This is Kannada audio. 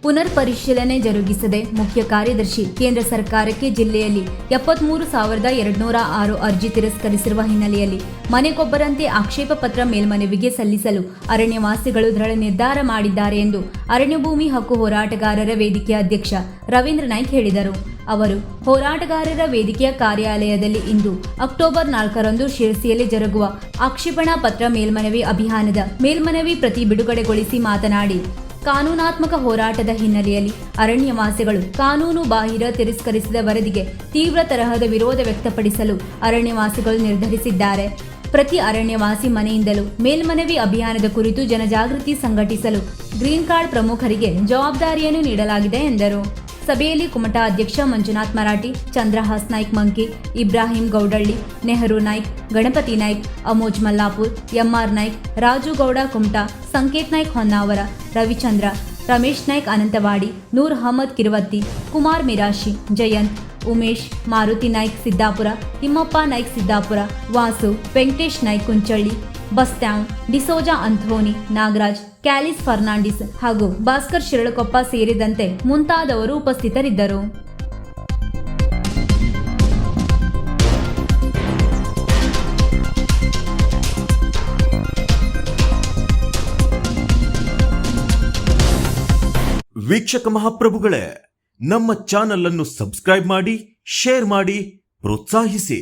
ಪುನರ್ ಪರಿಶೀಲನೆ ಜರುಗಿಸದೆ ಮುಖ್ಯ ಕಾರ್ಯದರ್ಶಿ ಕೇಂದ್ರ ಸರ್ಕಾರಕ್ಕೆ ಜಿಲ್ಲೆಯಲ್ಲಿ 73,206 ಅರ್ಜಿ ತಿರಸ್ಕರಿಸಿರುವ ಹಿನ್ನೆಲೆಯಲ್ಲಿ ಮನೆಗೊಬ್ಬರಂತೆ ಆಕ್ಷೇಪ ಪತ್ರ ಮೇಲ್ಮನವಿಗೆ ಸಲ್ಲಿಸಲು ಅರಣ್ಯವಾಸಿಗಳು ದೃಢ ನಿರ್ಧಾರ ಮಾಡಿದ್ದಾರೆ ಎಂದು ಅರಣ್ಯ ಭೂಮಿ ಹಕ್ಕು ಹೋರಾಟಗಾರರ ವೇದಿಕೆಯ ಅಧ್ಯಕ್ಷ ರವೀಂದ್ರ ನಾಯ್ಕ್ ಹೇಳಿದರು. ಅವರು ಹೋರಾಟಗಾರರ ವೇದಿಕೆಯ ಕಾರ್ಯಾಲಯದಲ್ಲಿ ಇಂದು ಅಕ್ಟೋಬರ್ 4ರಂದು ಶಿರಸಿಯಲ್ಲಿ ಜರುಗುವ ಆಕ್ಷೇಪಣಾ ಪತ್ರ ಮೇಲ್ಮನವಿ ಅಭಿಯಾನದ ಮೇಲ್ಮನವಿ ಪ್ರತಿ ಬಿಡುಗಡೆಗೊಳಿಸಿ ಮಾತನಾಡಿ, ಕಾನೂನಾತ್ಮಕ ಹೋರಾಟದ ಹಿನ್ನೆಲೆಯಲ್ಲಿ ಅರಣ್ಯವಾಸಿಗಳು ಕಾನೂನು ಬಾಹಿರ ತಿರಸ್ಕರಿಸಿದ ವರದಿಗೆ ತೀವ್ರ ತರಹದ ವಿರೋಧ ವ್ಯಕ್ತಪಡಿಸಲು ಅರಣ್ಯವಾಸಿಗಳು ನಿರ್ಧರಿಸಿದ್ದಾರೆ. ಪ್ರತಿ ಅರಣ್ಯವಾಸಿ ಮನೆಯಿಂದಲೂ ಮೇಲ್ಮನವಿ ಅಭಿಯಾನದ ಕುರಿತು ಜನಜಾಗೃತಿ ಸಂಘಟಿಸಲು ಗ್ರೀನ್ ಕಾರ್ಡ್ ಪ್ರಮುಖರಿಗೆ ಜವಾಬ್ದಾರಿಯನ್ನು ನೀಡಲಾಗಿದೆ ಎಂದರು. ಸಭೆಯಲ್ಲಿ ಕುಮಟಾ ಅಧ್ಯಕ್ಷ ಮಂಜುನಾಥ್ ಮರಾಠಿ, ಚಂದ್ರಹಾಸ್ ನಾಯ್ಕ್ ಮಂಕಿ, ಇಬ್ರಾಹಿಂ ಗೌಡಳ್ಳಿ, ನೆಹರು ನಾಯ್ಕ್, ಗಣಪತಿ ನಾಯ್ಕ್, ಅಮೋಜ್ ಮಲ್ಲಾಪುರ್, ಎಂಆರ್ ನಾಯ್ಕ್, ರಾಜು ಗೌಡ ಕುಮಟಾ, ಸಂಕೇತ್ ನಾಯ್ಕ್ ಹೊನ್ನಾವರ, ರವಿಚಂದ್ರ, ರಮೇಶ್ ನಾಯ್ಕ್ ಅನಂತವಾಡಿ, ನೂರ್ ಅಹಮದ್ ಕಿರುವತ್ತಿ, ಕುಮಾರ್ ಮಿರಾಶಿ, ಜಯಂತ್, ಉಮೇಶ್, ಮಾರುತಿ ನಾಯ್ಕ್ ಸಿದ್ದಾಪುರ, ತಿಮ್ಮಪ್ಪ ನಾಯ್ಕ್ ಸಿದ್ದಾಪುರ, ವಾಸು, ವೆಂಕಟೇಶ್ ನಾಯ್ಕ್ ಕುಂಚಳ್ಳಿ, ಬಸ್ತ್ಯಾವ್, ಡಿಸೋಜಾ ಅಂಥೋನಿ, ನಾಗರಾಜ್, ಕ್ಯಾಲಿಸ್ ಫರ್ನಾಂಡಿಸ್ ಹಾಗೂ ಭಾಸ್ಕರ್ ಶಿರಳಕೊಪ್ಪ ಸೇರಿದಂತೆ ಮುಂತಾದವರು ಉಪಸ್ಥಿತರಿದ್ದರು. ವೀಕ್ಷಕ ಮಹಾಪ್ರಭುಗಳೇ, ನಮ್ಮ ಚಾನಲ್ ಅನ್ನು ಸಬ್ಸ್ಕ್ರೈಬ್ ಮಾಡಿ, ಶೇರ್ ಮಾಡಿ, ಪ್ರೋತ್ಸಾಹಿಸಿ.